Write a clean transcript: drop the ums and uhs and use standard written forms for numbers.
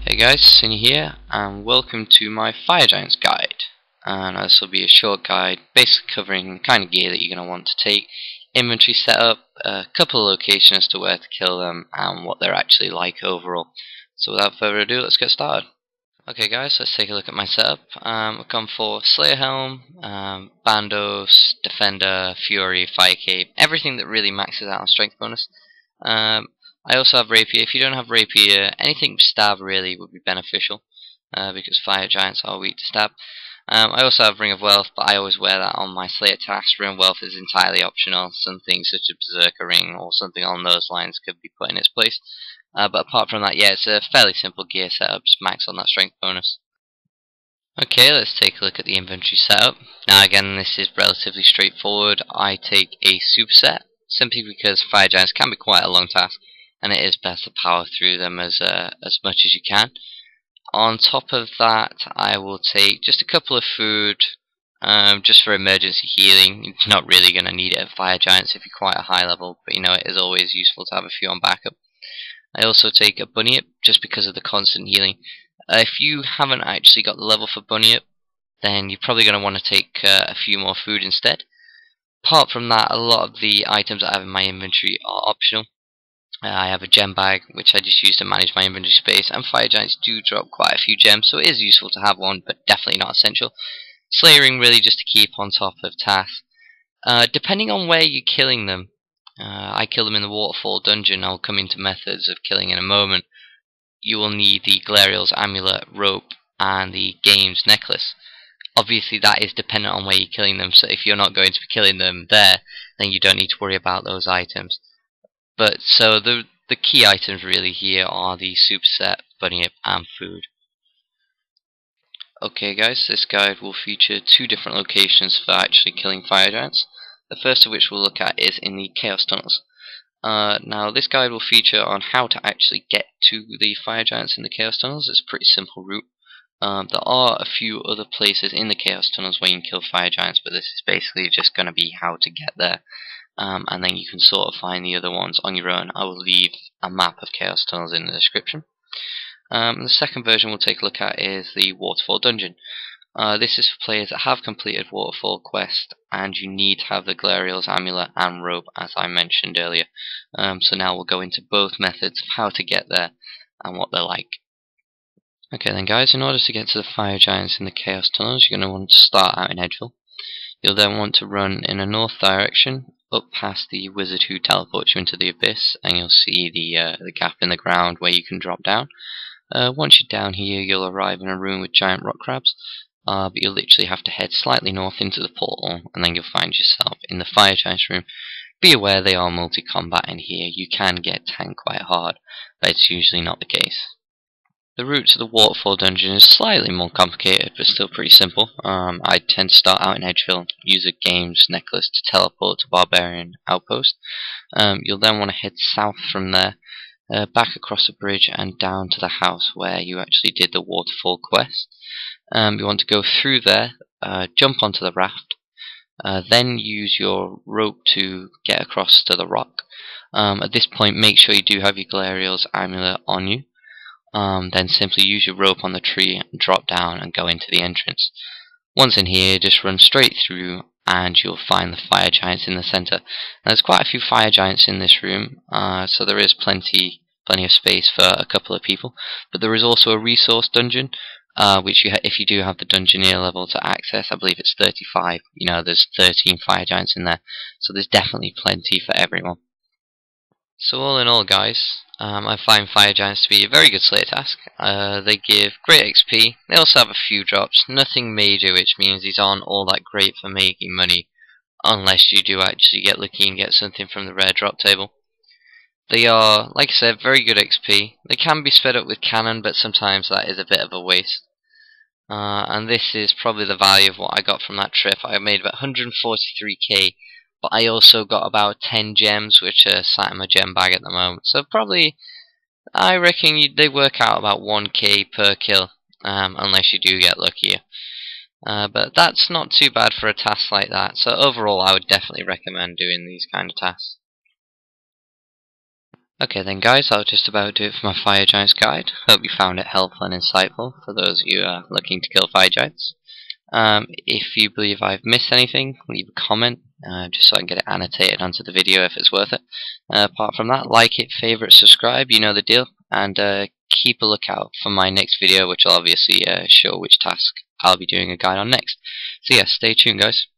Hey guys, Cinny here, and welcome to my Fire Giants guide. And this will be a short guide, basically covering the kind of gear that you're going to want to take, inventory setup, a couple of locations as to where to kill them, and what they're actually like overall. So without further ado, let's get started. Okay guys, let's take a look at my setup. I've gone for Slayer Helm, Bandos, Defender, Fury, Fire Cape, everything that really maxes out on strength bonus. I also have Rapier. If you don't have Rapier, anything with stab really would be beneficial, because Fire Giants are weak to stab. I also have Ring of Wealth, but I always wear that on my Slayer task. Ring of Wealth is entirely optional. Something such as Berserker Ring or something along those lines could be put in its place. But apart from that, yeah, it's a fairly simple gear setup, just max on that strength bonus. Okay, let's take a look at the inventory setup. Now again, this is relatively straightforward. I take a superset, simply because Fire Giants can be quite a long task, and it is best to power through them as much as you can. On top of that, I will take just a couple of food, just for emergency healing. You're not really going to need it at Fire Giants if you're quite a high level, but you know, it is always useful to have a few on backup. I also take a Bunyip, just because of the constant healing. If you haven't actually got the level for Bunyip, then you're probably going to want to take a few more food instead. Apart from that, a lot of the items I have in my inventory are optional. I have a gem bag, which I just use to manage my inventory space, and Fire Giants do drop quite a few gems, so it is useful to have one, but definitely not essential. Slayering really just to keep on top of tasks. Depending on where you're killing them, I kill them in the Waterfall dungeon. I'll come into methods of killing in a moment. You will need the Galerial's amulet, rope, and the game's necklace. Obviously that is dependent on where you're killing them, so if you're not going to be killing them there, then you don't need to worry about those items. But so the key items really here are the superset, Bunyip, and food. Okay guys, this guide will feature two different locations for actually killing Fire Giants. The first of which we'll look at is in the Chaos Tunnels. Now this guide will feature on how to actually get to the Fire Giants in the Chaos Tunnels. It's a pretty simple route. There are a few other places in the Chaos Tunnels where you can kill Fire Giants, but this is basically just going to be how to get there. And then you can sort of find the other ones on your own. I will leave a map of Chaos Tunnels in the description. The second version we'll take a look at is the Waterfall Dungeon. This is for players that have completed Waterfall Quest, and you need to have the Galerial's amulet and rope, as I mentioned earlier. So now we'll go into both methods of how to get there and what they're like. Okay then guys, in order to get to the Fire Giants in the Chaos Tunnels, you're going to want to start out in Edgeville. You'll then want to run in a north direction, up past the wizard who teleports you into the abyss, and you'll see the gap in the ground where you can drop down. Once you're down here, you'll arrive in a room with giant rock crabs. But you'll literally have to head slightly north into the portal, and then you'll find yourself in the Fire Giants room. Be aware they are multi-combat in here. You can get tanked quite hard, but it's usually not the case. The route to the Waterfall dungeon is slightly more complicated, but still pretty simple. I tend to start out in Edgeville, use a game's necklace to teleport to Barbarian Outpost. You'll then want to head south from there, back across a bridge and down to the house where you actually did the Waterfall quest. You want to go through there, jump onto the raft, then use your rope to get across to the rock. At this point, make sure you do have your Galerial's amulet on you. Then simply use your rope on the tree and drop down and go into the entrance. Once in here, just run straight through and you'll find the Fire Giants in the center. Now, there's quite a few Fire Giants in this room, so there is plenty of space for a couple of people. But there is also a resource dungeon, which if you do have the Dungeoneer level to access, I believe it's 35. You know, there's 13 Fire Giants in there, so there's definitely plenty for everyone. So all in all guys, I find Fire Giants to be a very good Slayer task. They give great XP, they also have a few drops, nothing major, which means these aren't all that great for making money, unless you do actually get lucky and get something from the rare drop table. They are, like I said, very good XP. They can be sped up with cannon, but sometimes that is a bit of a waste. And this is probably the value of what I got from that trip. I made about 143k. But I also got about 10 gems, which are sat in my gem bag at the moment. So probably, I reckon they work out about 1k per kill, unless you do get luckier. But that's not too bad for a task like that. So overall, I would definitely recommend doing these kind of tasks. Okay then guys, that'll just about do it for my Fire Giants guide. Hope you found it helpful and insightful for those of you looking to kill Fire Giants. If you believe I've missed anything, leave a comment, just so I can get it annotated onto the video if it's worth it. Apart from that, like it, favorite, subscribe, you know the deal, and keep a lookout for my next video, which will obviously show which task I'll be doing a guide on next. So yeah, stay tuned guys.